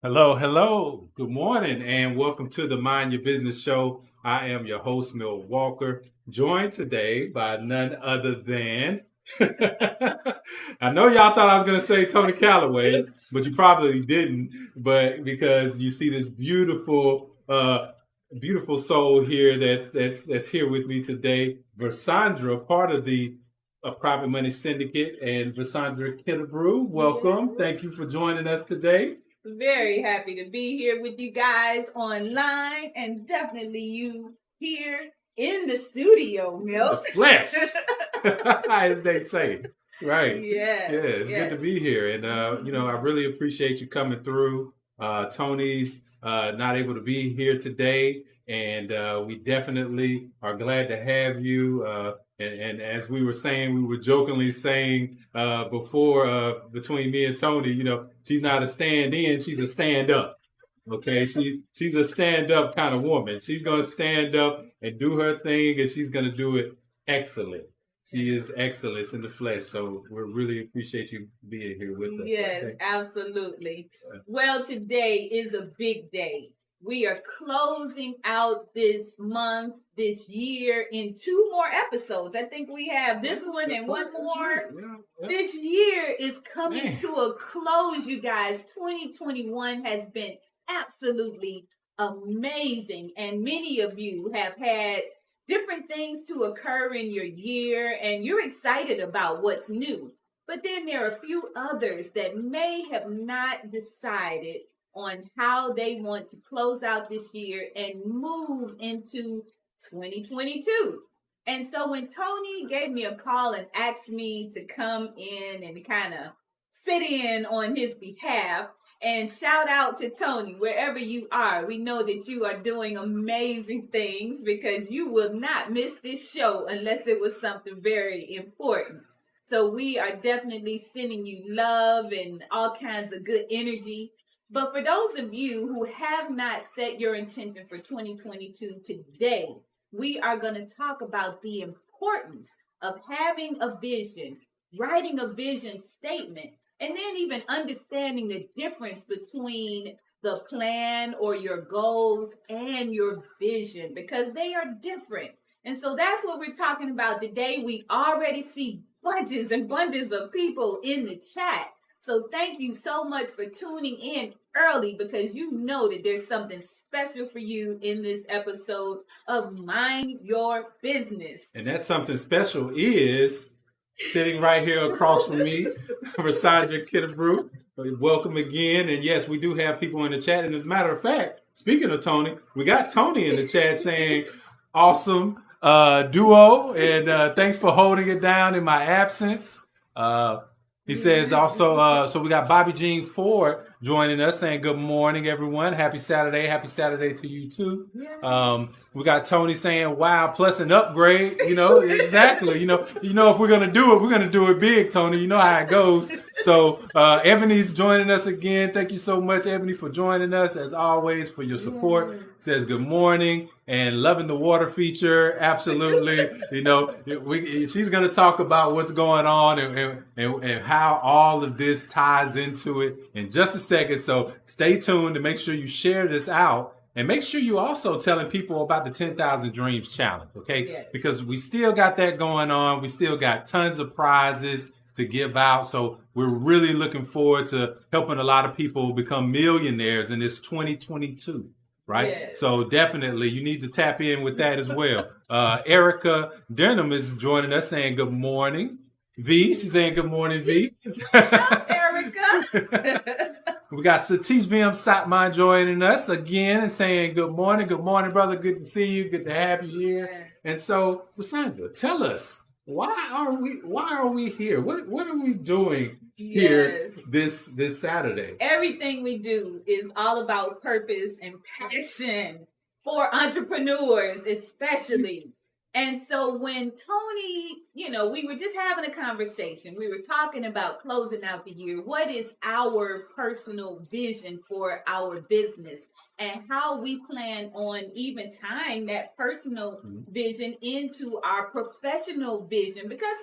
Hello, hello. Good morning, and welcome to the Mind Your Business Show. I am your host, Mill Walker, joined today by none other than. I know y'all thought I was going to say Tony Calloway, but you probably didn't. But because you see this beautiful soul here that's here with me today, Versandra, part of the Private Money Syndicate, and Versandra Kennebrew. Welcome. Thank you for joining us today. Very happy to be here with you guys online and definitely you here in the studio, Milk. The flesh, as they say. Right. Yes. Yeah, it's good to be here. And, I really appreciate you coming through. Tony's not able to be here today. And we definitely are glad to have you. And as we were jokingly saying before, between me and Tony, she's not a stand-in, she's a stand-up. Okay, she's a stand-up kind of woman. She's gonna stand up and do her thing, and she's gonna do it excellent. She is excellence in the flesh. So we really appreciate you being here with us. Yes, okay? absolutely. Well, today is a big day. We are closing out this month, this year in two more episodes. I think we have this one and one more. This year is coming to a close, you guys. 2021 has been absolutely amazing, and many of you have had different things to occur in your year, and you're excited about what's new. But then there are a few others that may have not decided on how they want to close out this year and move into 2022. And so when Tony gave me a call and asked me to come in and kind of sit in on his behalf, and shout out to Tony, wherever you are. We know that you are doing amazing things because you will not miss this show unless it was something very important. So we are definitely sending you love and all kinds of good energy. But for those of you who have not set your intention for 2022 today, we are going to talk about the importance of having a vision, writing a vision statement, and then even understanding the difference between the plan or your goals and your vision, because they are different. And so that's what we're talking about today. We already see bunches and bunches of people in the chat. So thank you so much for tuning in early, because you know that there's something special for you in this episode of Mind Your Business. And that something special is sitting right here across from me, Versandra Kennebrew. Welcome again. And yes, we do have people in the chat. And as a matter of fact, speaking of Tony, we got Tony in the chat saying, awesome duo. And thanks for holding it down in my absence. He says also, so we got Bobby Jean Ford joining us saying, good morning, everyone. Happy Saturday. Happy Saturday to you, too. We got Tony saying, wow, plus an upgrade. Exactly. If we're going to do it, we're going to do it big, Tony. You know how it goes. So Ebony's joining us again. Thank you so much, Ebony, for joining us, as always, for your support. Says good morning and loving the water feature. Absolutely. She's going to talk about what's going on and how all of this ties into it in just a second. So stay tuned to make sure you share this out. And make sure you also telling people about the 10,000 Dreams Challenge, okay? Yes. Because we still got that going on. We still got tons of prizes to give out. So we're really looking forward to helping a lot of people become millionaires in this 2022. Right? Yes. So definitely you need to tap in with that as well. Erica Denham is joining us saying good morning. V, she's saying good morning, V. Erica. We got Satish VM Satman joining us again and saying good morning, brother. Good to see you. Good to have you here. And so, Versandra, tell us, why are we here? What are we doing here this Saturday? Everything we do is all about purpose and passion for entrepreneurs, especially. And so when Tony, we were just having a conversation. We were talking about closing out the year. What is our personal vision for our business, and how we plan on even tying that personal vision into our professional vision, because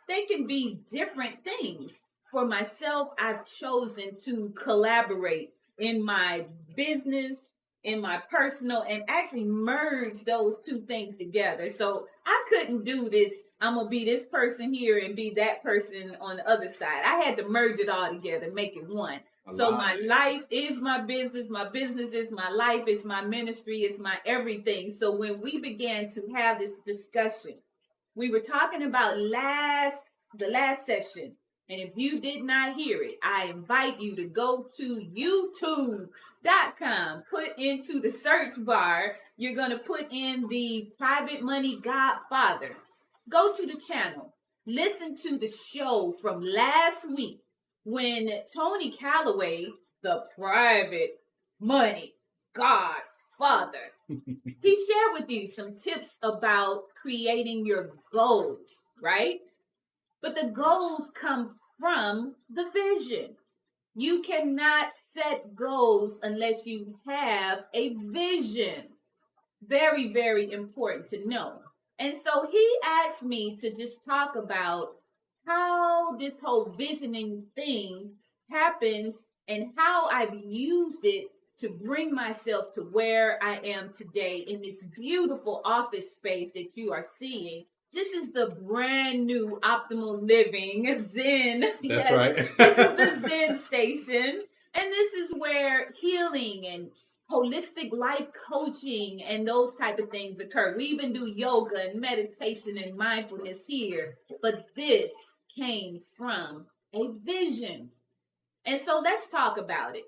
they can be different things. For myself, I've chosen to collaborate in my business, in my personal, and actually merge those two things together. So I couldn't do this. I'm going to be this person here and be that person on the other side. I had to merge it all together, make it one. So my life is my business is my life, it's my ministry, it's my everything. So when we began to have this discussion, we were talking about the last session. And if you did not hear it, I invite you to go to youtube.com, put into the search bar, you're going to put in the Private Money Godfather. Go to the channel, listen to the show from last week when Tony Calloway, the Private Money Godfather, he shared with you some tips about creating your goals, right? But the goals come from the vision. You cannot set goals unless you have a vision. Very, very important to know. And so he asked me to just talk about how this whole visioning thing happens and how I've used it to bring myself to where I am today in this beautiful office space that you are seeing. This is the brand new Optimal Living Zen. That's right. This is the Zen station. And this is where healing and holistic life coaching and those type of things occur. We even do yoga and meditation and mindfulness here. But this came from a vision. And so let's talk about it.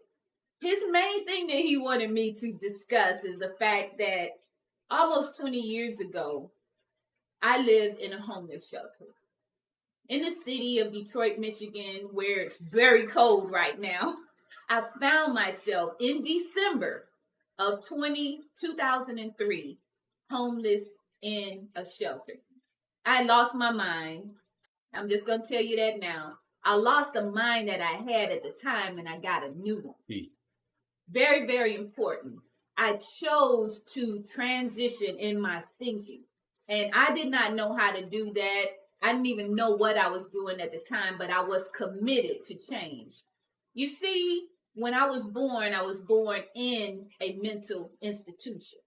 His main thing that he wanted me to discuss is the fact that almost 20 years ago, I lived in a homeless shelter in the city of Detroit, Michigan, where it's very cold right now. I found myself in December of 2003, homeless in a shelter. I lost my mind. I'm just going to tell you that now. I lost the mind that I had at the time and I got a new one. Very, very important. I chose to transition in my thinking. And I did not know how to do that. I didn't even know what I was doing at the time, but I was committed to change. You see, when I was born in a mental institution.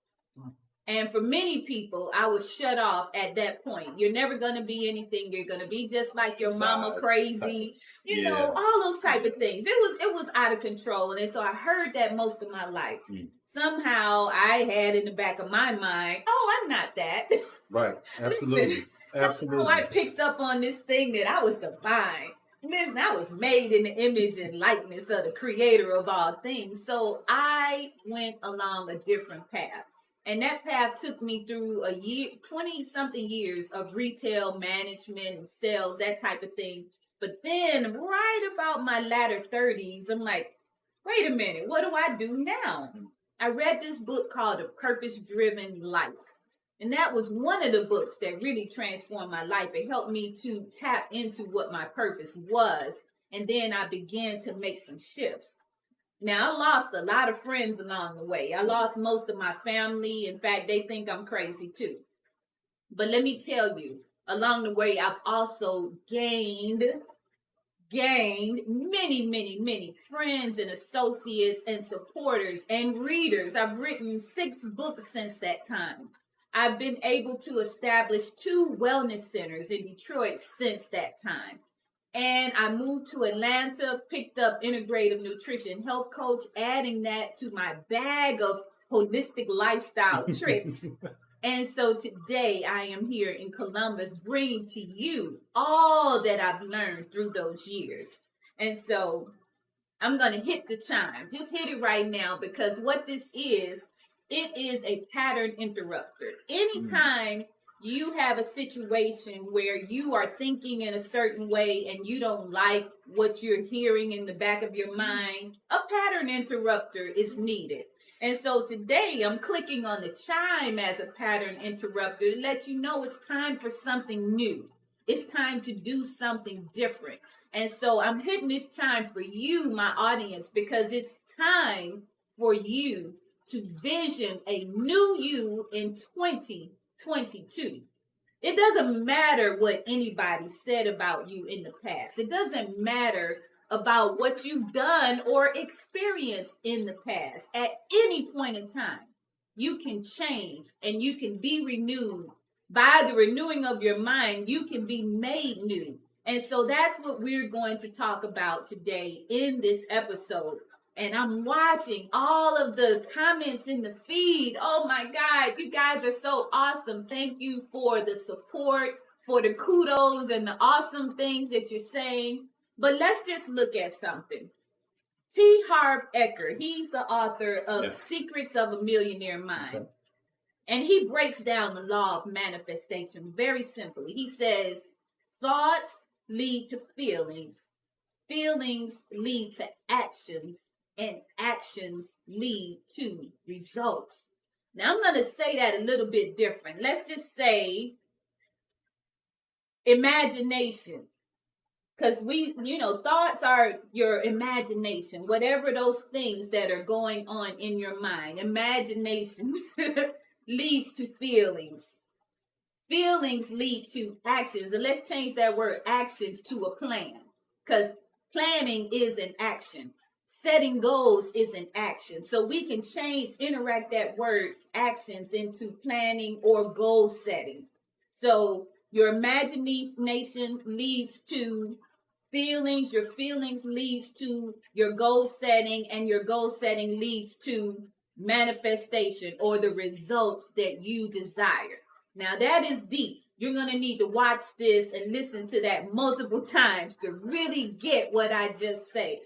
And for many people, I was shut off at that point. You're never going to be anything. You're going to be just like your mama crazy, you know, all those type of things. It was out of control. And so I heard that most of my life. Somehow I had in the back of my mind, oh, I'm not that. Right. Absolutely. Listen, Absolutely. I picked up on this thing that I was divine. Listen, I was made in the image and likeness of the creator of all things. So I went along a different path. And that path took me through 20-something years of retail management and sales, that type of thing. But then right about my latter 30s, I'm like, wait a minute, what do I do now? I read this book called A Purpose-Driven Life. And that was one of the books that really transformed my life. It helped me to tap into what my purpose was. And then I began to make some shifts. Now, I lost a lot of friends along the way. I lost most of my family. In fact, they think I'm crazy too. But let me tell you, along the way, I've also gained many, many, many friends and associates and supporters and readers. I've written 6 books since that time. I've been able to establish 2 wellness centers in Detroit since that time. And I moved to Atlanta, picked up integrative nutrition health coach, adding that to my bag of holistic lifestyle trips. And so today I am here in Columbus, bringing to you all that I've learned through those years. And so I'm going to hit the chime. Just hit it right now, because what this is, it is a pattern interrupter. Anytime you have a situation where you are thinking in a certain way and you don't like what you're hearing in the back of your mind, a pattern interrupter is needed. And so today I'm clicking on the chime as a pattern interrupter to let you know it's time for something new. It's time to do something different. And so I'm hitting this chime for you, my audience, because it's time for you to vision a new you in 2022. It doesn't matter what anybody said about you in the past. It doesn't matter about what you've done or experienced in the past. At any point in time, you can change and you can be renewed. By the renewing of your mind, you can be made new. And so that's what we're going to talk about today in this episode. And I'm watching all of the comments in the feed. Oh my God, you guys are so awesome. Thank you for the support, for the kudos and the awesome things that you're saying. But let's just look at something. T. Harv Eker, he's the author of Secrets of a Millionaire Mind. Okay. And he breaks down the law of manifestation very simply. He says, thoughts lead to feelings, feelings lead to actions, and actions lead to results. Now, I'm going to say that a little bit different. Let's just say imagination. Because thoughts are your imagination, whatever those things that are going on in your mind. Imagination leads to feelings. Feelings lead to actions. And let's change that word actions to a plan. Because planning is an action. Setting goals is an action. So we can interact that word actions into planning or goal setting. So your imagination leads to feelings, your feelings leads to your goal setting, and your goal setting leads to manifestation or the results that you desire. Now that is deep. You're going to need to watch this and listen to that multiple times to really get what I just said.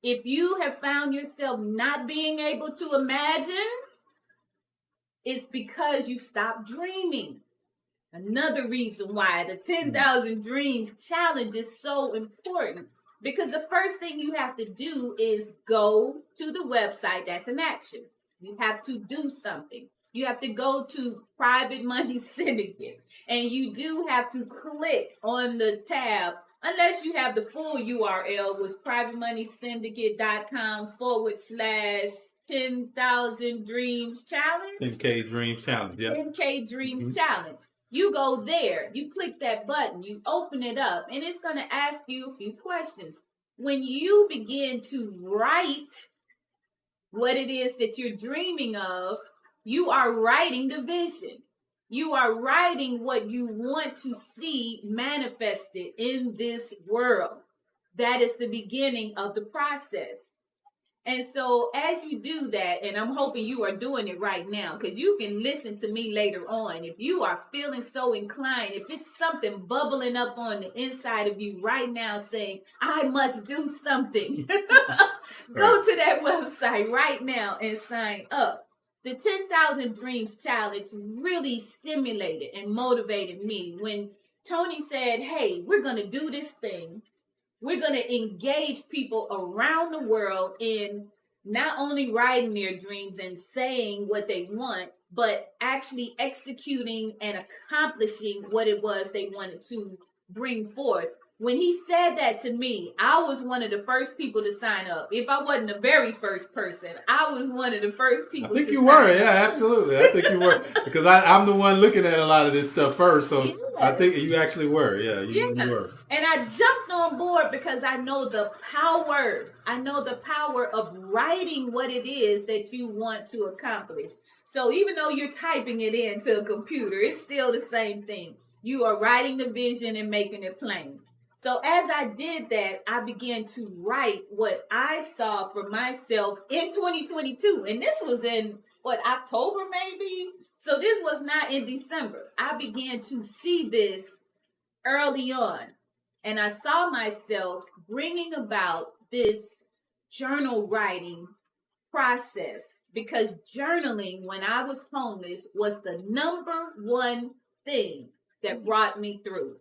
If you have found yourself not being able to imagine, it's because you stopped dreaming. Another reason why the 10,000 Dreams Challenge is so important. Because the first thing you have to do is go to the website. That's an action. You have to do something. You have to go to Private Money Syndicate. And you do have to click on the tab. Unless you have the full URL, was privatemoneysyndicate.com/10,000 Dreams Challenge. 10K Dreams Challenge, yeah. 10K Dreams Challenge. You go there, you click that button, you open it up, and it's going to ask you a few questions. When you begin to write what it is that you're dreaming of, you are writing the vision. You are writing what you want to see manifested in this world. That is the beginning of the process. And so as you do that, and I'm hoping you are doing it right now, because you can listen to me later on. If you are feeling so inclined, if it's something bubbling up on the inside of you right now saying, I must do something, go to that website right now and sign up. The 10,000 Dreams Challenge really stimulated and motivated me when Tony said, hey, we're going to do this thing. We're going to engage people around the world in not only writing their dreams and saying what they want, but actually executing and accomplishing what it was they wanted to bring forth. When he said that to me, I was one of the first people to sign up. If I wasn't the very first person, I was one of the first people to sign up. I think you were, yeah, absolutely. I think you were. Because I'm the one looking at a lot of this stuff first, so yes. I think you actually were. Yeah, you were. And I jumped on board because I know the power. I know the power of writing what it is that you want to accomplish. So even though you're typing it into a computer, it's still the same thing. You are writing the vision and making it plain. So as I did that, I began to write what I saw for myself in 2022. And this was in, October maybe? So this was not in December. I began to see this early on. And I saw myself bringing about this journal writing process. Because journaling, when I was homeless, was the number one thing that brought me through.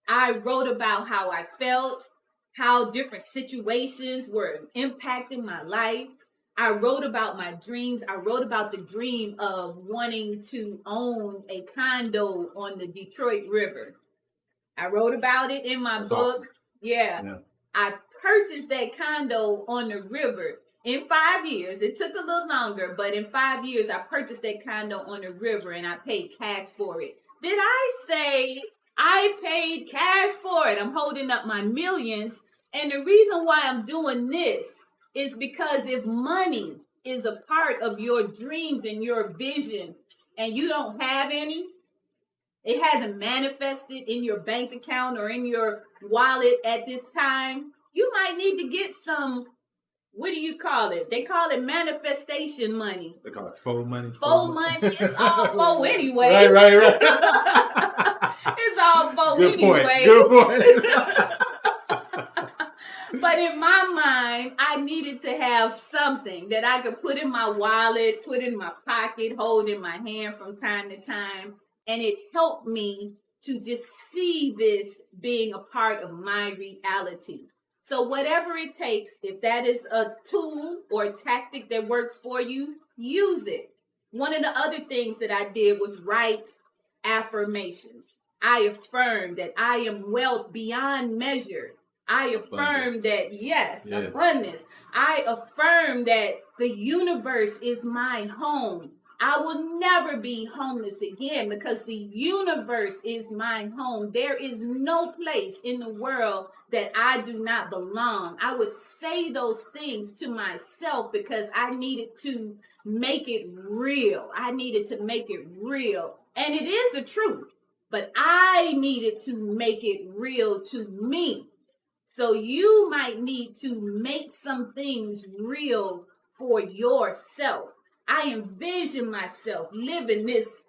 I wrote about how I felt, how different situations were impacting my life. I wrote about my dreams. I wrote about the dream of wanting to own a condo on the Detroit River. I wrote about it in my book. Awesome. Yeah. I purchased that condo on the river in 5 years. It took a little longer, but in 5 years, I purchased that condo on the river and I paid cash for it. Did I say I paid cash for it? I'm holding up my millions And the reason why I'm doing this is because if money is a part of your dreams and your vision and you don't have any, it hasn't manifested in your bank account or in your wallet at this time, you might need to get some, what do you call it? They call it manifestation money. They call it faux money. Faux money. It's all faux anyway. Right. It's all faux Good anyway. point. Good point. But in my mind, I needed to have something that I could put in my wallet, put in my pocket, hold in my hand from time to time. And it helped me to just see this being a part of my reality. So whatever it takes, if that is a tool or a tactic that works for you, use it. One of the other things that I did was write affirmations. I affirmed that I am wealth beyond measure. I affirm that, abundance. I affirm that the universe is my home. I will never be homeless again because the universe is my home. There is no place in the world that I do not belong. I would say those things to myself because I needed to make it real. And it is the truth, but I needed to make it real to me. So you might need to make some things real for yourself. I envision myself living this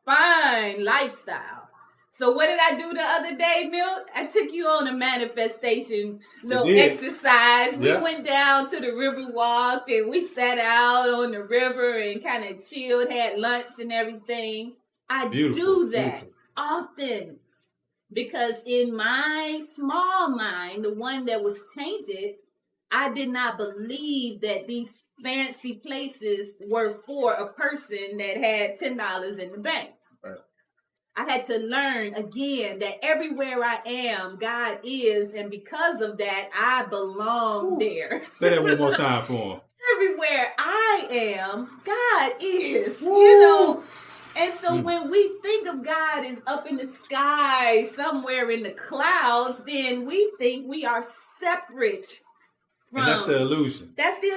fine lifestyle. So what did I do the other day, Milt? I took you on a manifestation exercise. We went down to the river walk and we sat out on the river and kind of chilled, had lunch and everything. I do that often because in my small mind, the one that was tainted, I did not believe that these fancy places were for a person that had $10 in the bank. Right. I had to learn again that everywhere I am, God is, and because of that, I belong there. Say that one more time for him. Everywhere I am, God is, you know. And so when we think of God as up in the sky, somewhere in the clouds, then we think we are separate. And that's the illusion. That's the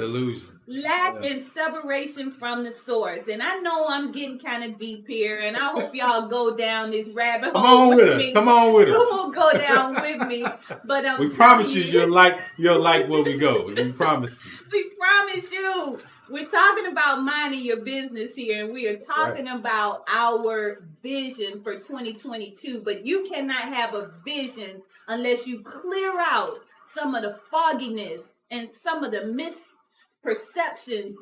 illusion. Lack and separation from the source. And I know I'm getting kind of deep here, and I hope y'all go down this rabbit hole with me. Come on with us. You won't go down with me. But we promise you'll like where we go. We promise you. We promise you. We're talking about minding your business here, and we are talking about our vision for 2022. But you cannot have a vision unless you clear out some of the fogginess and some of the misconceptions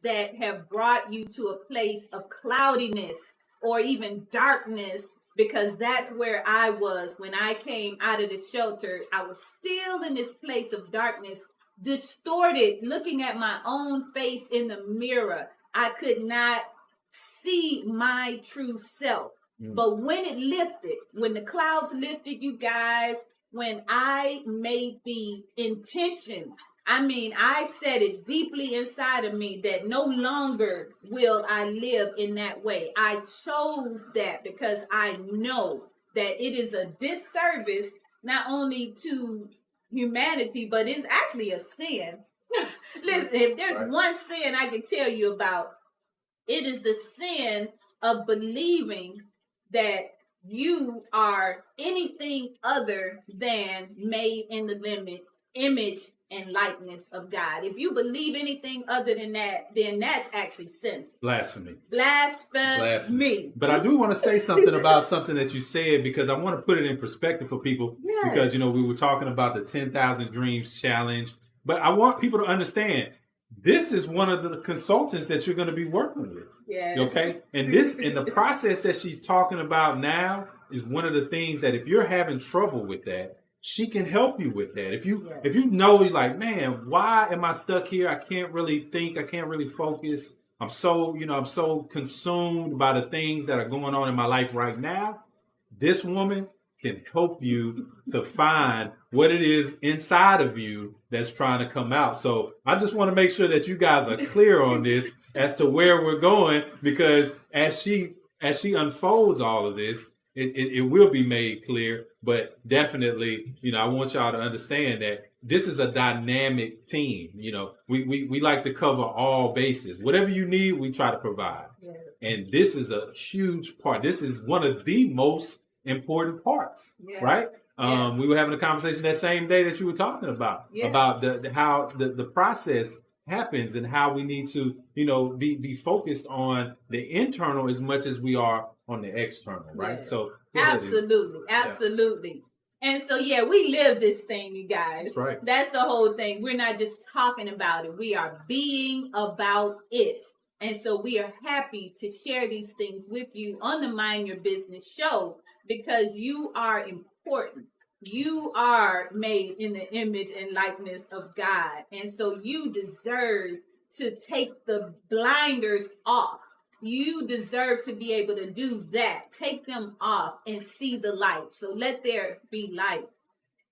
that have brought you to a place of cloudiness or even darkness, because that's where I was when I came out of the shelter. I was still in this place of darkness, distorted, looking at my own face in the mirror. I could not see my true self. But when it lifted, when the clouds lifted, you guys, when I made the intention, I said it deeply inside of me that no longer will I live in that way. I chose that because I know that it is a disservice not only to humanity, but it's actually a sin. Listen, if there's one sin I can tell you about, it is the sin of believing that you are anything other than made in the image and likeness of God. If you believe anything other than that, then that's actually sin. Blasphemy. Blasphemy. But I do want to say something about something that you said, because I want to put it in perspective for people. Yes. Because, we were talking about the 10,000 Dreams Challenge. But I want people to understand, this is one of the consultants that you're going to be working with. Yes. Okay? And the process that she's talking about now is one of the things that if you're having trouble with that, she can help you with that. If you know, you're like, man, why am I stuck here? I can't really think. I can't really focus. I'm so consumed by the things that are going on in my life right now. This woman can help you to find what it is inside of you that's trying to come out. So I just want to make sure that you guys are clear on this as to where we're going, because as she unfolds all of this, it will be made clear. But definitely, I want y'all to understand that this is a dynamic team. We like to cover all bases. Whatever you need, we try to provide. Yeah. And this is a huge part. This is one of the most important parts, right? We were having a conversation that same day that you were talking about how the process happens and how we need to be focused on the internal as much as we are on the external, right? So absolutely. And so we live this thing, you guys. That's right. That's the whole thing. We're not just talking about it, we are being about it. And so we are happy to share these things with you on the Mind Your Business show, because you are important. You are made in the image and likeness of God. And so you deserve to take the blinders off. You deserve to be able to do that. Take them off and see the light. So let there be light.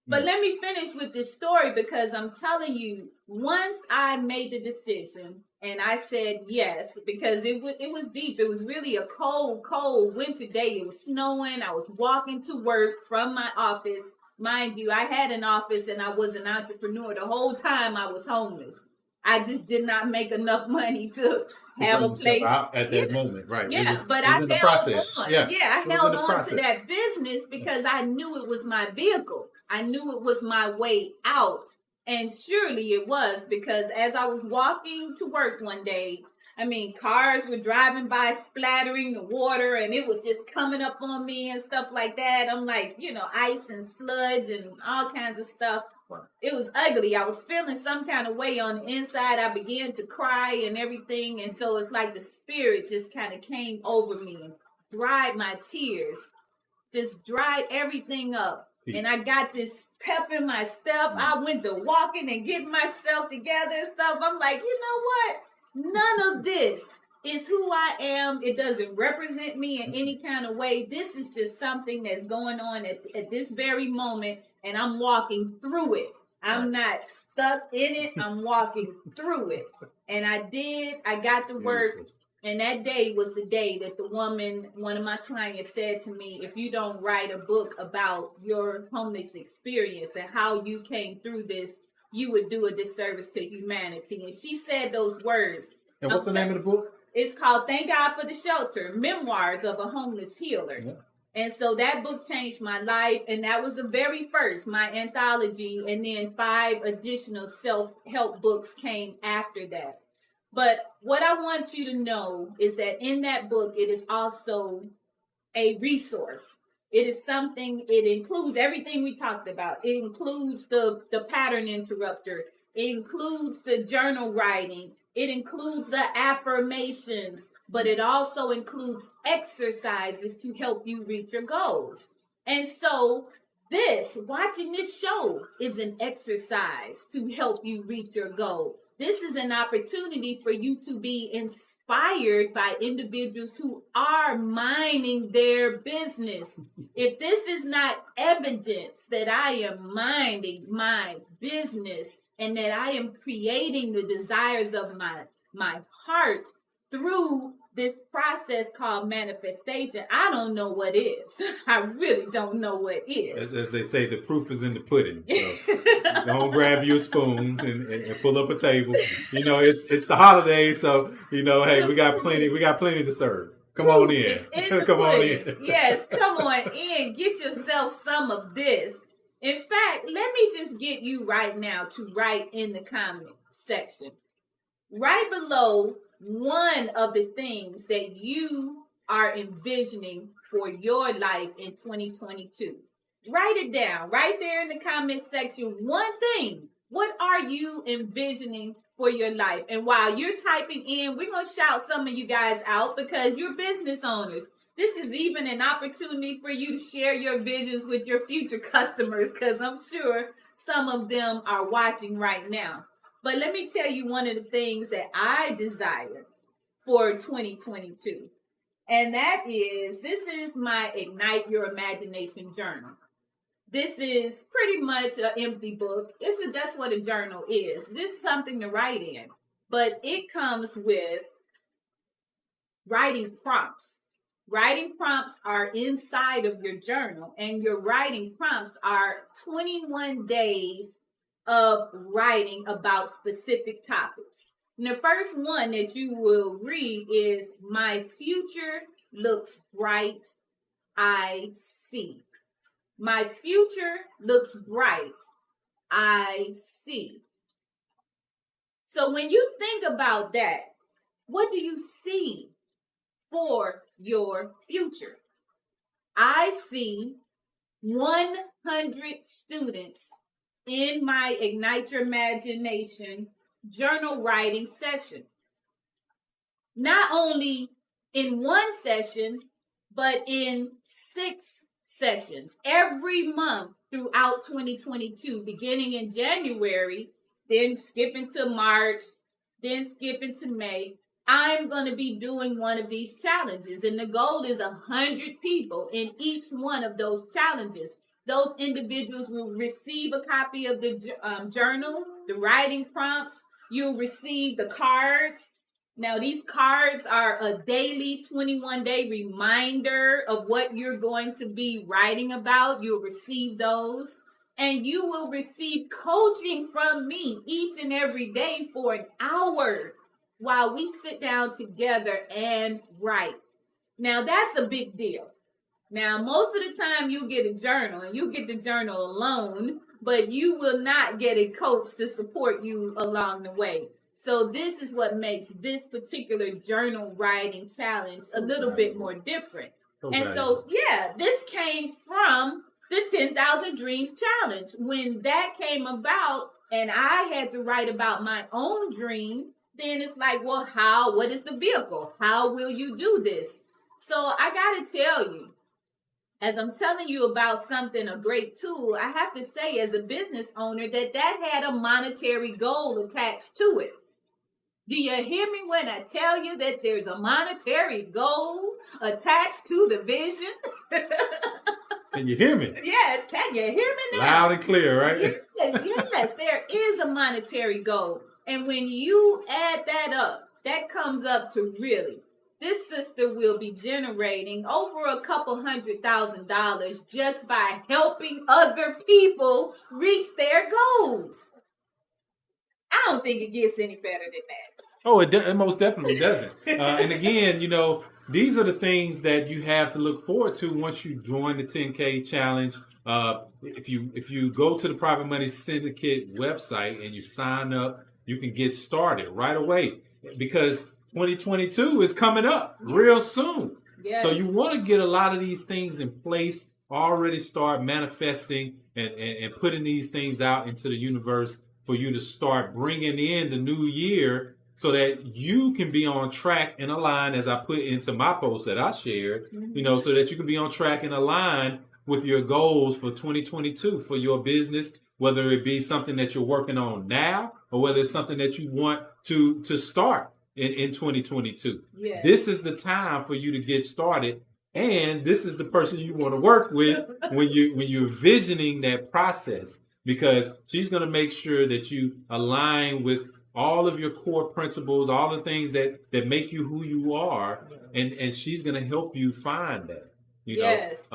But let me finish with this story, because I'm telling you, once I made the decision and I said yes, because it was deep. It was really a cold winter day. It was snowing. I was walking to work from my office. Mind you, I had an office and I was an entrepreneur. The whole time I was homeless. I just did not make enough money to have a place at that moment, right? Yeah, but I held on. I held on to that business because I knew it was my vehicle. I knew it was my way out. And surely it was, because as I was walking to work one day, cars were driving by, splattering the water, and it was just coming up on me and stuff like that. I'm like, ice and sludge and all kinds of stuff. It was ugly. I was feeling some kind of way on the inside. I began to cry and everything. And so it's like the spirit just kind of came over me and dried my tears, just dried everything up. And I got this pep in my step. I went to walking and getting myself together and stuff. I'm like, you know what? None of this is who I am. It doesn't represent me in any kind of way. This is just something that's going on at this very moment, and I'm walking through it. I'm not stuck in it. I'm walking through it. And I did. I got to work. And that day was the day that the woman, one of my clients, said to me, if you don't write a book about your homeless experience and how you came through this, you would do a disservice to humanity. And she said those words. And what's the name of the book? It's called Thank God for the Shelter, Memoirs of a Homeless Healer. Yeah. And so that book changed my life. And that was the very first, my anthology. And then 5 additional self-help books came after that. But what I want you to know is that in that book, it is also a resource. It is something, it includes everything we talked about. It includes the pattern interrupter. It includes the journal writing. It includes the affirmations, but it also includes exercises to help you reach your goals. And so watching this show is an exercise to help you reach your goal. This is an opportunity for you to be inspired by individuals who are minding their business. If this is not evidence that I am minding my business and that I am creating the desires of my heart through this process called manifestation, I don't know what is. I really don't know what is. As they say, the proof is in the pudding. So don't grab you a spoon and pull up a table. It's the holidays, so hey, we got plenty to serve. Come on in. Come on in. Yes, come on in. Get yourself some of this. In fact, let me just get you right now to write in the comment section. Right below one of the things that you are envisioning for your life in 2022. Write it down right there in the comment section. One thing. What are you envisioning for your life? And while you're typing in, we're going to shout some of you guys out because you're business owners. This is even an opportunity for you to share your visions with your future customers, because I'm sure some of them are watching right now. But let me tell you one of the things that I desire for 2022. And that is, this is my Ignite Your Imagination journal. This is pretty much an empty book. That's what a journal is. This is something to write in. But it comes with writing prompts. Writing prompts are inside of your journal, and your writing prompts are 21 days of writing about specific topics. And the first one that you will read is "My future looks bright, I see." My future looks bright, I see. So when you think about that, what do you see for your future? I see 100 students in my Ignite Your Imagination journal writing session. Not only in one session, but in 6 sessions every month throughout 2022, beginning in January, then skipping to March, then skipping to May. I'm going to be doing one of these challenges, and the goal is 100 people in each one of those challenges. Those individuals will receive a copy of the journal, the writing prompts. You'll receive the cards. Now, these cards are a daily 21-day reminder of what you're going to be writing about. You'll receive those. And you will receive coaching from me each and every day for an hour while we sit down together and write. Now, that's a big deal. Now, most of the time you get a journal, and you get the journal alone, but you will not get a coach to support you along the way. So this is what makes this particular journal writing challenge a little bit more different. And so, yeah, this came from the 10,000 Dreams Challenge. When that came about and I had to write about my own dream, then it's like, well, what is the vehicle? How will you do this? So I got to tell you, as I'm telling you about something, a great tool, I have to say as a business owner that had a monetary goal attached to it. Do you hear me when I tell you that there's a monetary goal attached to the vision? Can you hear me? Yes, can you hear me now? Loud and clear, right? Yes, there is a monetary goal. And when you add that up, that comes up to really, this sister will be generating over a couple $100,000 just by helping other people reach their goals. I don't think it gets any better than that. Oh, it most definitely doesn't. And again, these are the things that you have to look forward to once you join the 10K challenge. If you go to the Private Money Syndicate website and you sign up, you can get started right away because 2022 is coming up real soon. Yes. So you want to get a lot of these things in place, already start manifesting and putting these things out into the universe for you to start bringing in the new year so that you can be on track and aligned, as I put into my post that I shared, so that you can be on track and aligned with your goals for 2022 for your business, whether it be something that you're working on now or whether it's something that you want to start in 2022. Yes. This is the time for you to get started. And this is the person you want to work with when you're visioning that process, because she's going to make sure that you align with all of your core principles, all the things that make you who you are, and she's going to help you find that. Yes.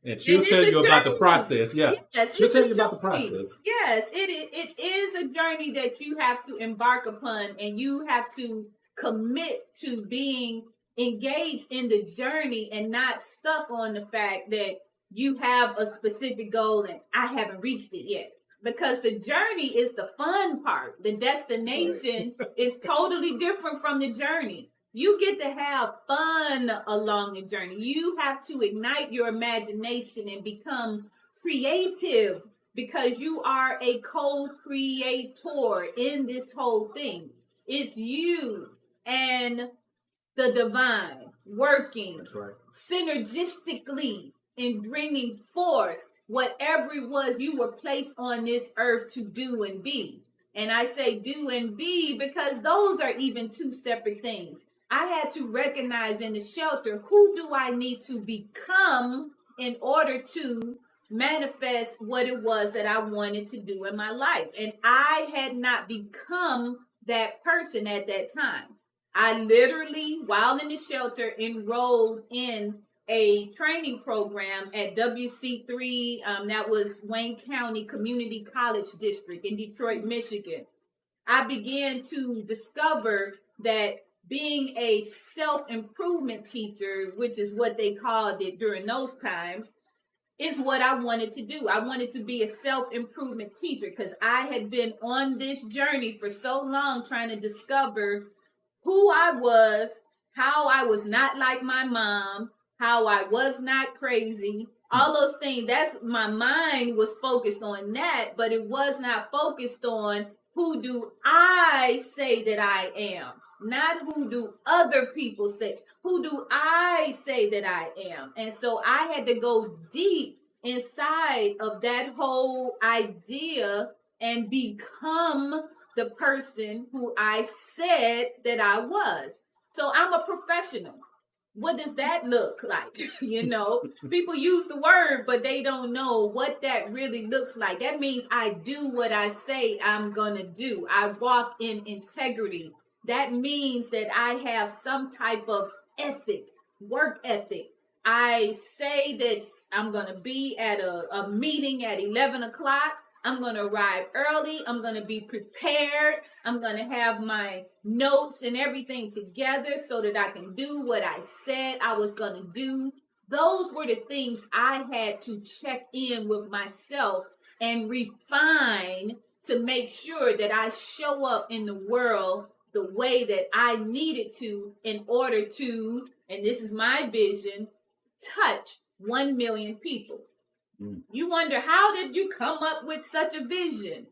And she'll tell you about the process. Yeah. Yes, she'll tell you about the process. Yes, it is a journey that you have to embark upon, and you have to commit to being engaged in the journey and not stuck on the fact that you have a specific goal and I haven't reached it yet. Because the journey is the fun part. The destination is totally different from the journey. You get to have fun along the journey. You have to ignite your imagination and become creative because you are a co-creator in this whole thing. It's you and the divine working synergistically in bringing forth whatever it was you were placed on this earth to do and be. And I say do and be because those are even two separate things. I had to recognize in the shelter, who do I need to become in order to manifest what it was that I wanted to do in my life? And I had not become that person at that time. I literally, while in the shelter, enrolled in a training program at WC3. That was Wayne County Community College District in Detroit, Michigan. I began to discover that being a self-improvement teacher, which is what they called it during those times, is what I wanted to do. I wanted to be a self-improvement teacher because I had been on this journey for so long trying to discover who I was, how I was not like my mom, how I was not crazy, all those things. That's my mind was focused on that, but it was not focused on who do I say that I am, not who do other people say. Who do I say that I am? And so I had to go deep inside of that whole idea and become the person who I said that I was. So I'm a professional. What does that look like? People use the word, but they don't know what that really looks like. That means I do what I say I'm going to do. I walk in integrity. That means that I have some type of ethic, work ethic. I say that I'm going to be at a meeting at 11 o'clock. I'm going to arrive early. I'm going to be prepared. I'm going to have my notes and everything together so that I can do what I said I was going to do. Those were the things I had to check in with myself and refine to make sure that I show up in the world the way that I needed to in order to, and this is my vision, touch 1 million people. You wonder, how did you come up with such a vision?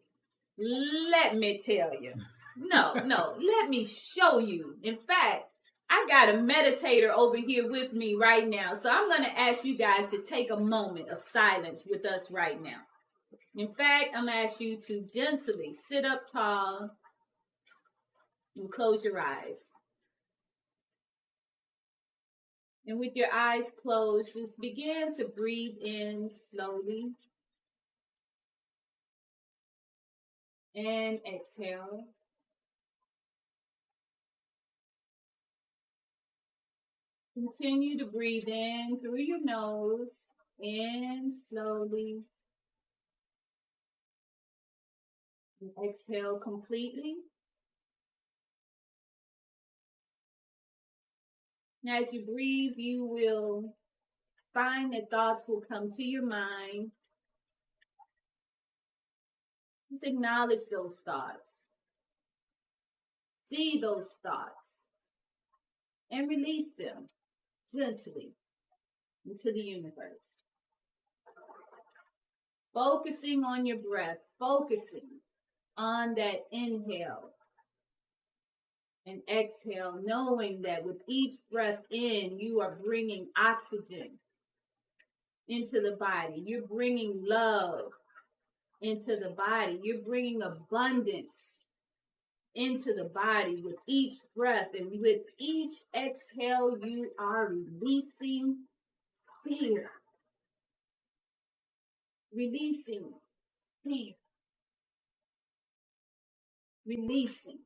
Let me tell you. No, let me show you. In fact, I got a meditator over here with me right now. So I'm going to ask you guys to take a moment of silence with us right now. In fact, I'm going to ask you to gently sit up tall and close your eyes. And with your eyes closed, just begin to breathe in slowly. And exhale. Continue to breathe in through your nose, in slowly. And exhale completely. And as you breathe, you will find that thoughts will come to your mind. Just acknowledge those thoughts. See those thoughts. And release them gently into the universe. Focusing on your breath. Focusing on that inhale and exhale, knowing that with each breath in, you are bringing oxygen into the body. You're bringing love into the body. You're bringing abundance into the body with each breath. And with each exhale, you are releasing fear. Releasing fear. Releasing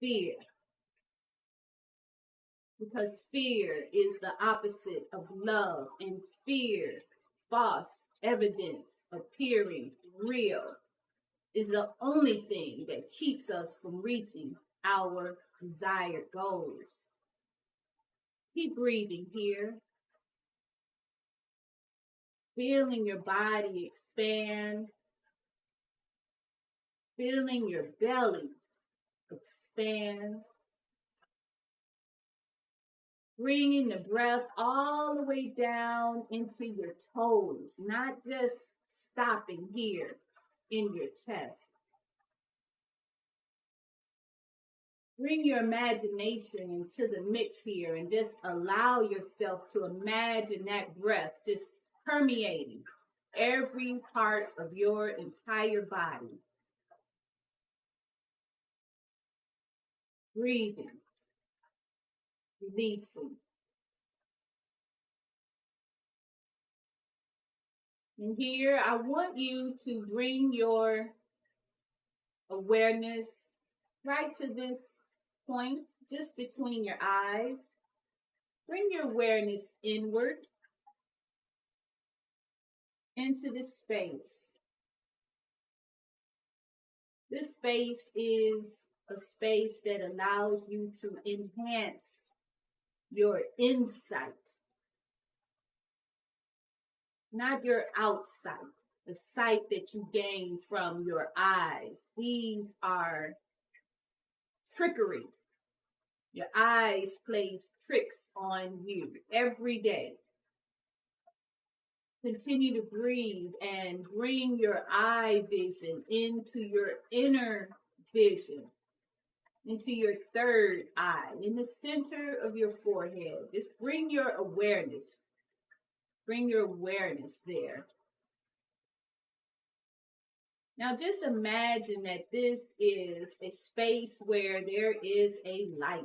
fear. Because fear is the opposite of love, and fear, false evidence appearing real, is the only thing that keeps us from reaching our desired goals. Keep breathing here. Feeling your body expand. Feeling your belly expand. Bringing the breath all the way down into your toes, not just stopping here in your chest. Bring your imagination into the mix here and just allow yourself to imagine that breath just permeating every part of your entire body. Breathing. Releasing. And here, I want you to bring your awareness right to this point just between your eyes. Bring your awareness inward into this space. This space is a space that allows you to enhance your insight, not your outsight, the sight that you gain from your eyes. These are trickery. Your eyes plays tricks on you every day. Continue to breathe and bring your eye vision into your inner vision, into your third eye, in the center of your forehead. Just bring your awareness. Bring your awareness there. Now just imagine that this is a space where there is a light.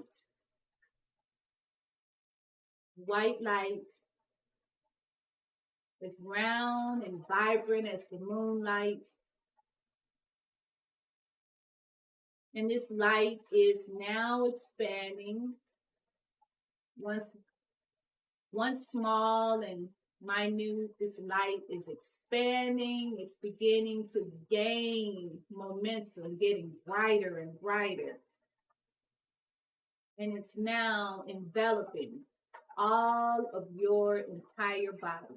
White light. As round and vibrant as the moonlight. And this light is now expanding. Once small and minute, this light is expanding. It's beginning to gain momentum, getting brighter and brighter. And it's now enveloping all of your entire body.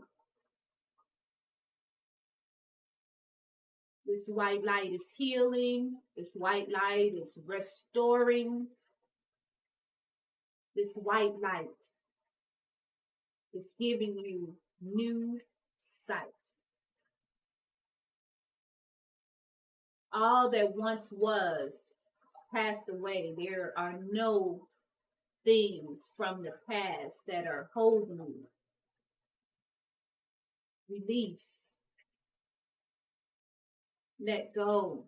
This white light is healing. This white light is restoring. This white light is giving you new sight. All that once was passed away. There are no things from the past that are holding you. Release. Let go.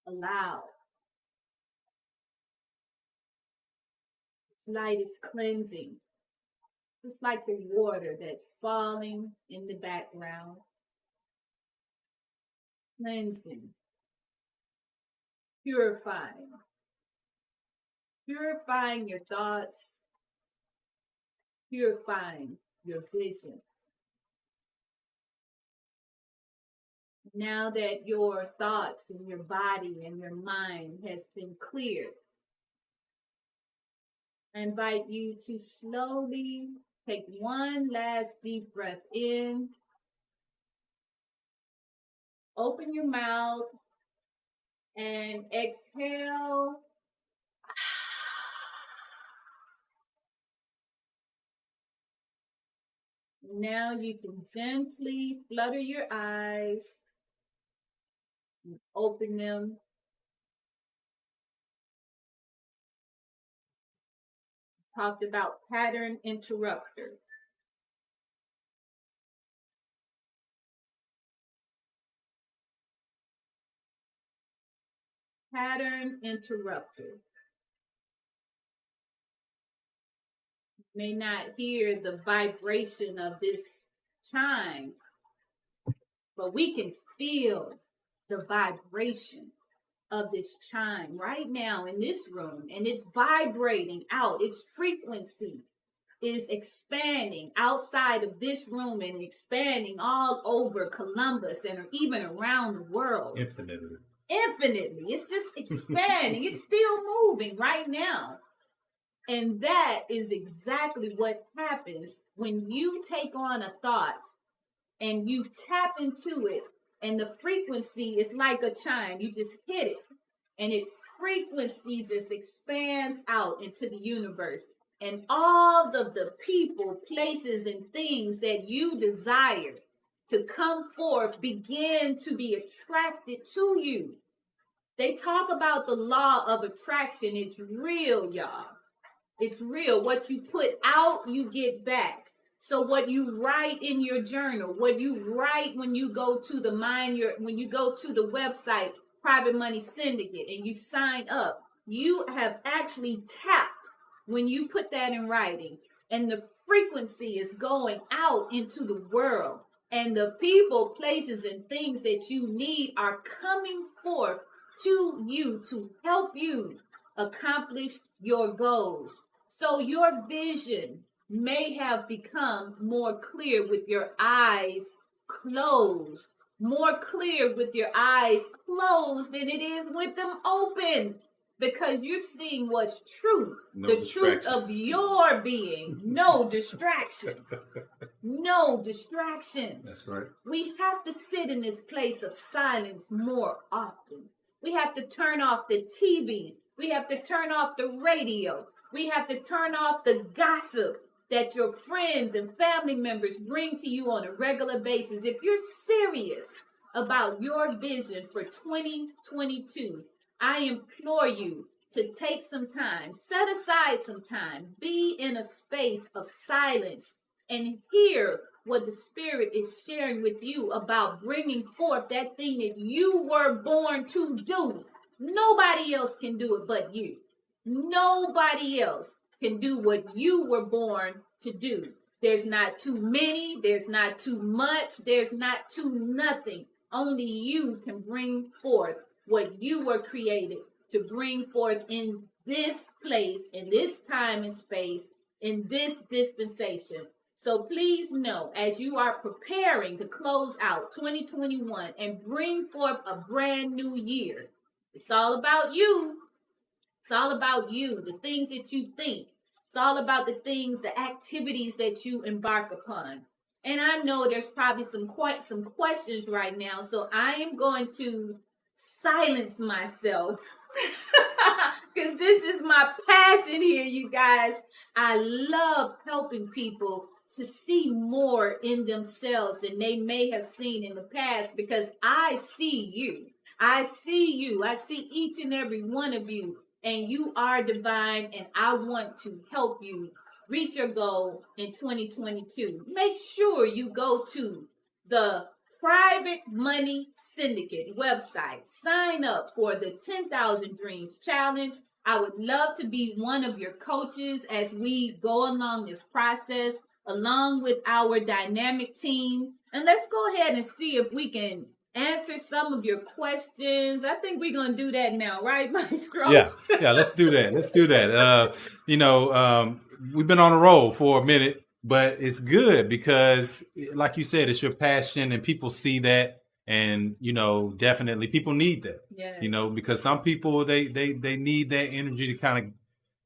Allow. This light is cleansing. Just like the water that's falling in the background. Cleansing. Purifying. Purifying your thoughts. Purifying your vision. Now that your thoughts and your body and your mind has been cleared, I invite you to slowly take one last deep breath in. Open your mouth and exhale. Now you can gently flutter your eyes. Open them. Talked about pattern interrupter. Pattern interrupter. You may not hear the vibration of this chime, but we can feel the vibration of this chime right now in this room, and it's vibrating out. Its frequency is expanding outside of this room and expanding all over Columbus and even around the world. Infinitely. It's just expanding. It's still moving right now. And that is exactly what happens when you take on a thought and you tap into it. And the frequency is like a chime. You just hit it. And it frequency just expands out into the universe. And all of the people, places, and things that you desire to come forth begin to be attracted to you. They talk about the law of attraction. It's real, y'all. It's real. What you put out, you get back. So what you write in your journal, what you write when you go to the website, Private Money Syndicate, and you sign up, you have actually tapped when you put that in writing. And the frequency is going out into the world. And the people, places, and things that you need are coming forth to you to help you accomplish your goals. So your vision may have become more clear with your eyes closed, more clear with your eyes closed than it is with them open, because you're seeing what's true, the truth of your being. No distractions. No distractions. That's right. We have to sit in this place of silence more often. We have to turn off the TV. We have to turn off the radio. We have to turn off the gossip that your friends and family members bring to you on a regular basis. If you're serious about your vision for 2022, I implore you to take some time, set aside some time, be in a space of silence and hear what the Spirit is sharing with you about bringing forth that thing that you were born to do. Nobody else can do it but you. Nobody else can do what you were born to do. There's not too many, there's not too much, there's not too nothing. Only you can bring forth what you were created to bring forth in this place, in this time and space, in this dispensation. So please know, as you are preparing to close out 2021 and bring forth a brand new year, it's all about you. It's all about you, the things that you think. It's all about the things, the activities that you embark upon. And I know there's probably some questions right now, so I am going to silence myself because this is my passion here, you guys. I love helping people to see more in themselves than they may have seen in the past, because I see you. I see you. I see each and every one of you, and you are divine, and I want to help you reach your goal in 2022. Make sure you go to the Private Money Syndicate website. Sign up for the 10,000 Dreams Challenge. I would love to be one of your coaches as we go along this process, along with our dynamic team. And let's go ahead and see if we can answer some of your questions. I think we're going to do that now, right, Maestro? Yeah, let's do that. Let's do that. We've been on a roll for a minute, but it's good because, like you said, it's your passion and people see that. And, definitely people need that, because some people, they need that energy to kind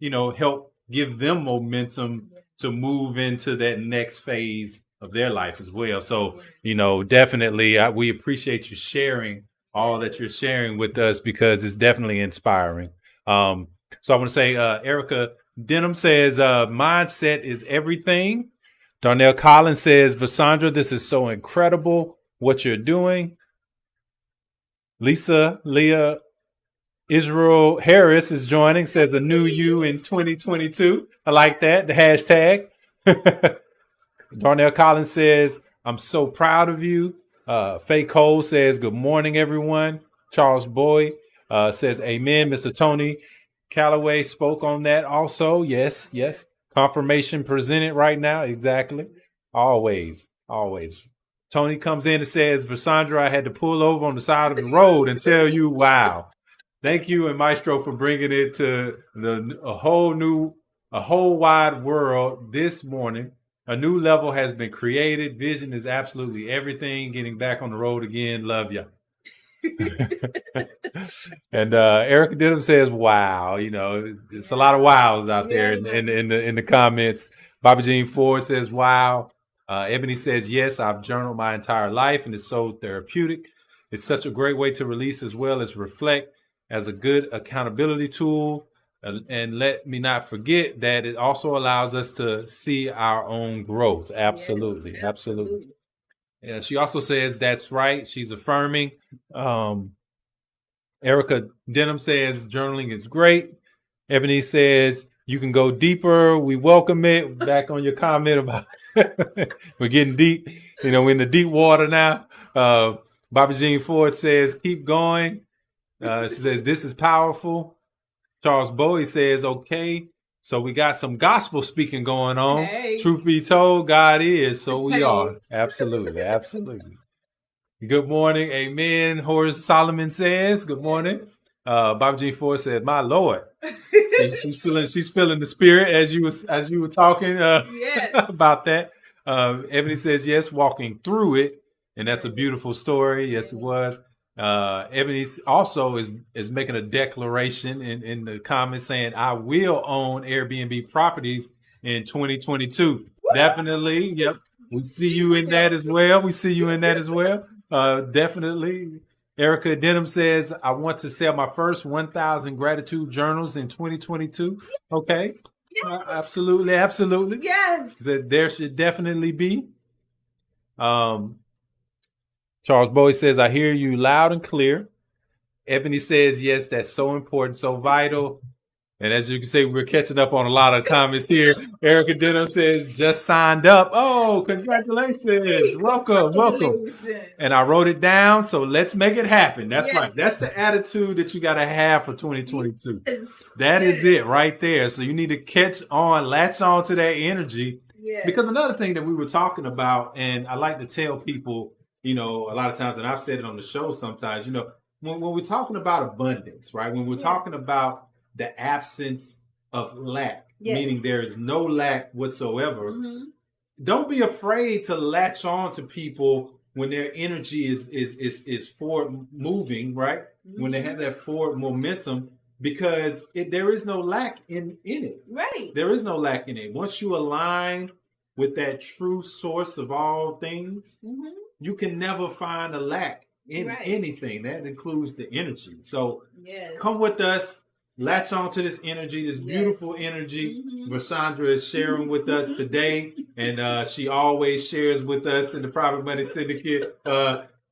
of, help give them momentum to move into that next phase of their life as well. So, definitely we appreciate you sharing all that you're sharing with us, because it's definitely inspiring. So I want to say, Erica Denham says, mindset is everything. Darnell Collins says, Versandra, this is so incredible what you're doing. Leah Israel Harris is joining, says a new you in 2022. I like that, the hashtag. Darnell Collins says, I'm so proud of you. Faye Cole says, good morning, everyone. Charles Boyd says, amen. Mr. Tony Calloway spoke on that also. Yes. Confirmation presented right now. Exactly. Always. Tony comes in and says, Versandra, I had to pull over on the side of the road and tell you, wow. Thank you and Maestro for bringing it to a whole wide world this morning. A new level has been created. Vision is absolutely everything. Getting back on the road again. Love ya. And Erica Denham says, wow. It's a lot of wows out there in the comments. Bobby Jean Ford says, wow. Ebony says, yes, I've journaled my entire life and it's so therapeutic. It's such a great way to release as well as reflect, as a good accountability tool. And let me not forget that it also allows us to see our own growth. Absolutely. Yes, absolutely. Yeah, she also says that's right. She's affirming. Erica Denham says journaling is great. Ebony says you can go deeper. We welcome it. Back on your comment about we're getting deep. We're in the deep water now. Bobby Jean Ford says keep going. She says this is powerful. Charles Bowie says, okay, so we got some gospel speaking going on. Hey. Truth be told, God is, so we are. Absolutely. Good morning. Amen. Horace Solomon says, good morning. Bobby Jean Ford said, "My Lord." She's feeling the spirit as you were talking Yes. about that. Ebony says yes, walking through it, and that's a beautiful story. Yes, it was. Ebony also is making a declaration in the comments saying, "I will own Airbnb properties in 2022." Definitely, yep. We see you in that as well. We see you in that as well. Definitely. Erica Denham says, "I want to sell my first 1,000 gratitude journals in 2022. Okay. Absolutely. Absolutely. Yes. There should definitely be. Charles Bowie says, "I hear you loud and clear." Ebony says, "Yes, that's so important, so vital." And as you can see, we're catching up on a lot of comments here. Erica Denham says, "Just signed up." Oh, congratulations. Welcome. And I wrote it down, so let's make it happen. That's right. That's the attitude that you got to have for 2022. That is it right there. So you need to latch on to that energy. Because another thing that we were talking about, and I like to tell people, a lot of times, and I've said it on the show sometimes, when we're talking about abundance, right? When we're talking about the absence of lack, meaning there is no lack whatsoever. Mm-hmm. Don't be afraid to latch on to people when their energy is forward moving, right? Mm-hmm. When they have that forward momentum, because there is no lack in it. Right. There is no lack in it. Once you align with that true source of all things, mm-hmm. you can never find a lack in anything. That includes the energy. So come with us. Latch on to this energy, this beautiful energy. Mm-hmm. Versandra is sharing with us today, and she always shares with us in the Private Money Syndicate.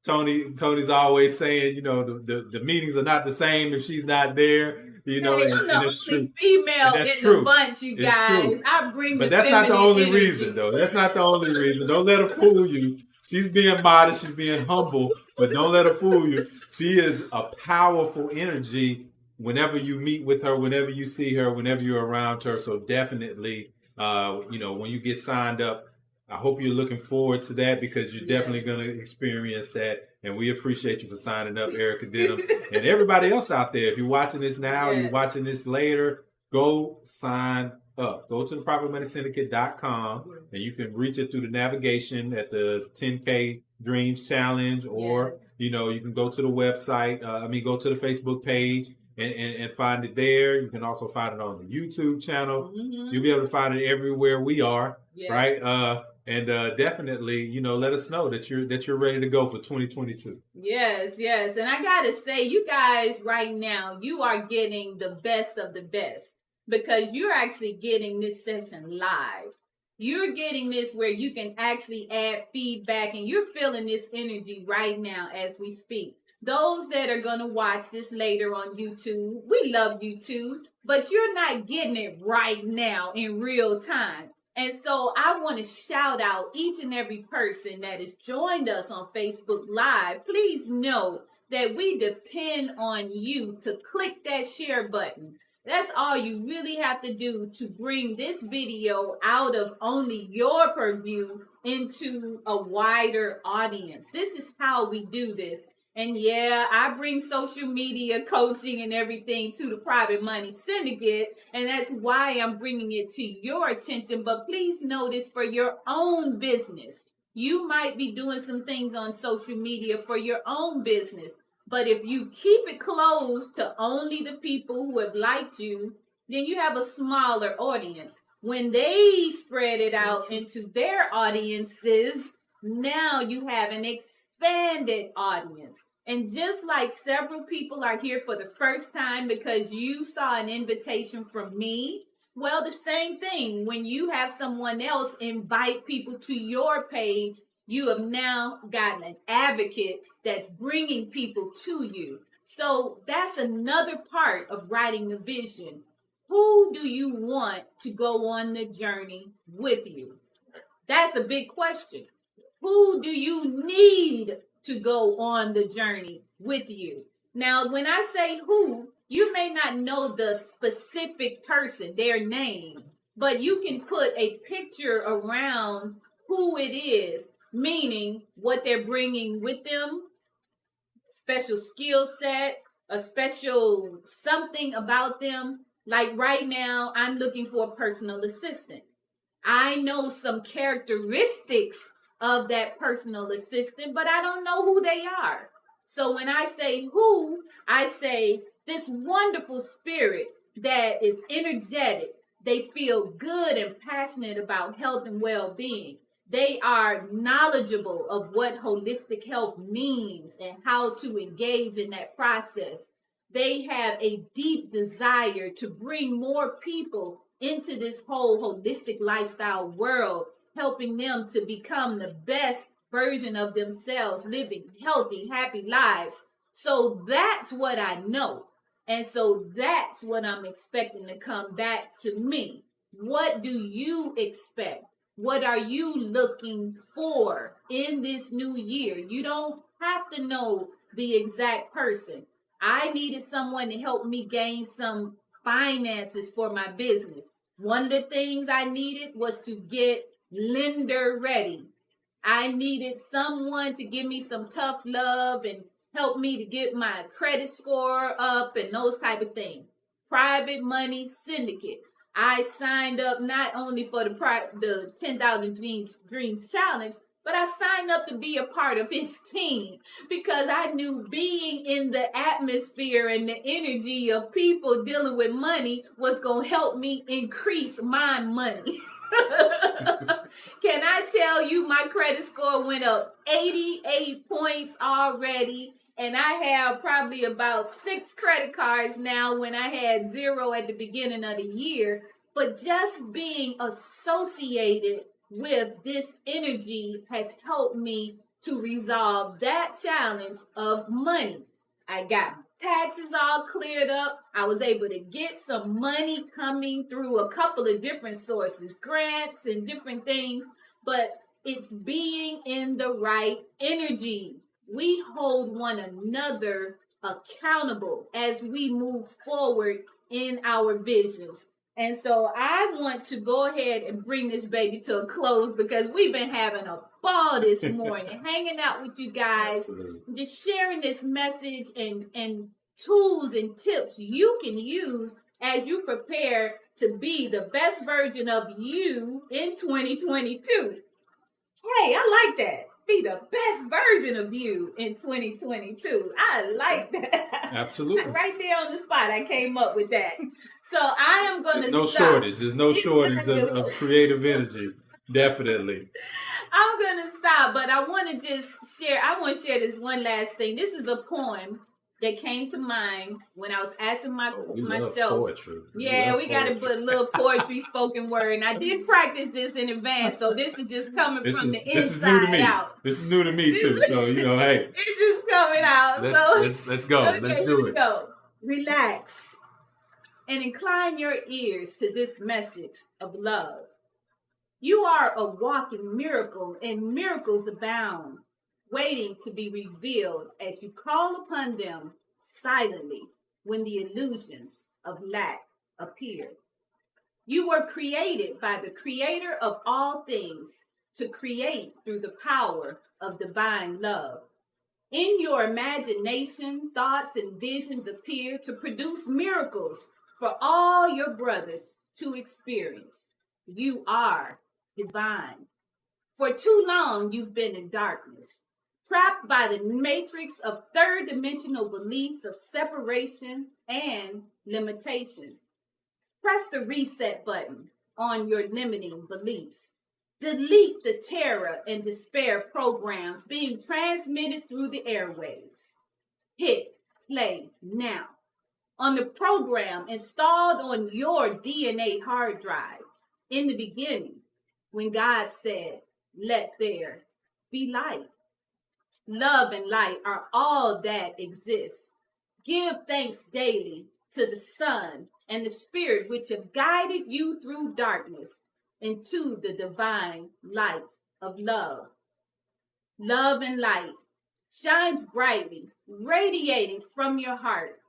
Tony's always saying, the meetings are not the same if she's not there. And it's true. Female in the bunch, you guys. I bring, but that's not the only reason, though. That's not the only reason. Don't let her fool you. She's being modest. She's being humble, but don't let her fool you. She is a powerful energy. Whenever you meet with her, whenever you see her, whenever you're around her. So definitely, when you get signed up, I hope you're looking forward to that, because you're definitely going to experience that. And we appreciate you for signing up, Erica Denham. And everybody else out there, if you're watching this now, you're watching this later, go sign up. Go to the ProfitMoneySyndicate.com, and you can reach it through the navigation at the 10K Dreams Challenge, or, you can go to the website, go to the Facebook page. And find it there. You can also find it on the YouTube channel. Mm-hmm. You'll be able to find it everywhere we are, right? And definitely, let us know that you're ready to go for 2022. Yes. And I gotta say, you guys right now, you are getting the best of the best, because you're actually getting this session live. You're getting this where you can actually add feedback, and you're feeling this energy right now as we speak. Those that are going to watch this later on YouTube, we love YouTube, but you're not getting it right now in real time. And so I want to shout out each and every person that has joined us on Facebook Live. Please know that we depend on you to click that share button. That's all you really have to do to bring this video out of only your purview into a wider audience. This is how we do this. And I bring social media coaching and everything to the Private Money Syndicate, and that's why I'm bringing it to your attention. But please know this for your own business. You might be doing some things on social media for your own business, but if you keep it closed to only the people who have liked you, then you have a smaller audience. When they spread it out into their audiences, now you have an expanded audience. And just like several people are here for the first time because you saw an invitation from me, well, the same thing. When you have someone else invite people to your page, you have now gotten an advocate that's bringing people to you. So that's another part of writing the vision. Who do you want to go on the journey with you? That's a big question. Who do you need to go on the journey with you? Now, when I say who, you may not know the specific person, their name, but you can put a picture around who it is, meaning what they're bringing with them, special skill set, a special something about them. Like right now, I'm looking for a personal assistant. I know some characteristics of that personal assistant, but I don't know who they are. So when I say who, I say this wonderful spirit that is energetic. They feel good and passionate about health and well-being. They are knowledgeable of what holistic health means and how to engage in that process. They have a deep desire to bring more people into this whole holistic lifestyle world, helping them to become the best version of themselves, living healthy, happy lives. So that's what I know. And so that's what I'm expecting to come back to me. What do you expect? What are you looking for in this new year? You don't have to know the exact person. I needed someone to help me gain some finances for my business. One of the things I needed was to get lender ready. I needed someone to give me some tough love and help me to get my credit score up and those type of things. Private money syndicate. I signed up not only for the 10,000 Dreams Challenge, but I signed up to be a part of his team because I knew being in the atmosphere and the energy of people dealing with money was going to help me increase my money. Can I tell you my credit score went up 88 points already, and I have probably about 6 credit cards now when I had 0 at the beginning of the year. But just being associated with this energy has helped me to resolve that challenge of money. I got taxes all cleared up. I was able to get some money coming through a couple of different sources, grants and different things, but it's being in the right energy. We hold one another accountable as we move forward in our visions. And so I want to go ahead and bring this baby to a close because we've been having a ball this morning, hanging out with you guys, Absolutely. just sharing this message and tools and tips you can use as you prepare to be the best version of you in 2022. Hey, I like that. Be the best version of you in 2022. I like that. Absolutely. Right there on the spot, I came up with that. So I am going to no stop. shortage. There's no shortage of creative energy. Definitely. I'm going to stop, but I want to just share. I want to share this one last thing. This is a poem that came to mind when I was asking myself. Love poetry. We got to put a little poetry, spoken word. And I did practice this in advance, so this is just coming from the inside out. This is new to me too. So hey, it's just coming out. Let's go. Okay, let's do it. Go. Relax and incline your ears to this message of love. You are a walking miracle, and miracles abound, waiting to be revealed as you call upon them silently when the illusions of lack appear. You were created by the creator of all things to create through the power of divine love. In your imagination, thoughts and visions appear to produce miracles for all your brothers to experience. You are divine. For too long, you've been in darkness, trapped by the matrix of third dimensional beliefs of separation and limitation. Press the reset button on your limiting beliefs. Delete the terror and despair programs being transmitted through the airwaves. Hit play now on the program installed on your DNA hard drive. In the beginning, when God said, "Let there be light." Love and light are all that exists. Give thanks daily to the Son and the Spirit which have guided you through darkness into the divine light of love. Love and light shines brightly, radiating from your heart,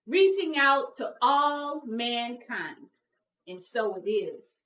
reaching out to all mankind. And so it is.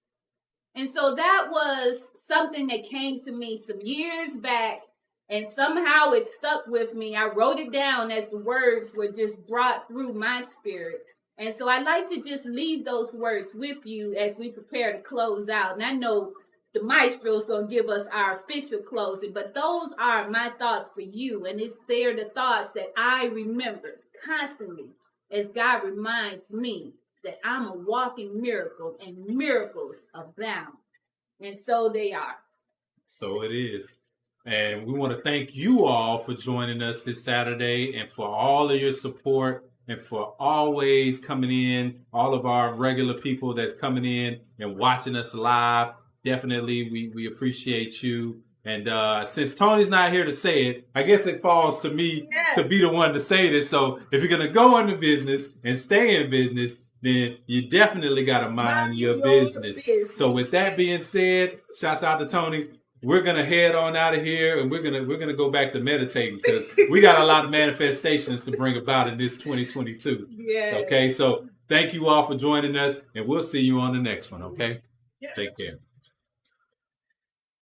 And so that was something that came to me some years back And somehow it stuck with me. I wrote it down as the words were just brought through my spirit. And so I like to just leave those words with you as we prepare to close out. And I know the maestro is going to give us our official closing, but those are my thoughts for you. And they're the thoughts that I remember constantly as God reminds me that I'm a walking miracle and miracles abound. And so they are. So it is. And we want to thank you all for joining us this Saturday and for all of your support and for always coming in, all of our regular people that's coming in and watching us live. Definitely, we appreciate you. And since Tony's not here to say it, I guess it falls to me to be the one to say this. So if you're going to go into business and stay in business, then you definitely got to mind your business. So with that being said, shouts out to Tony. We're gonna head on out of here, and we're gonna go back to meditating because we got a lot of manifestations to bring about in this 2022. Yeah. Okay, so thank you all for joining us, and we'll see you on the next one. Okay, take care.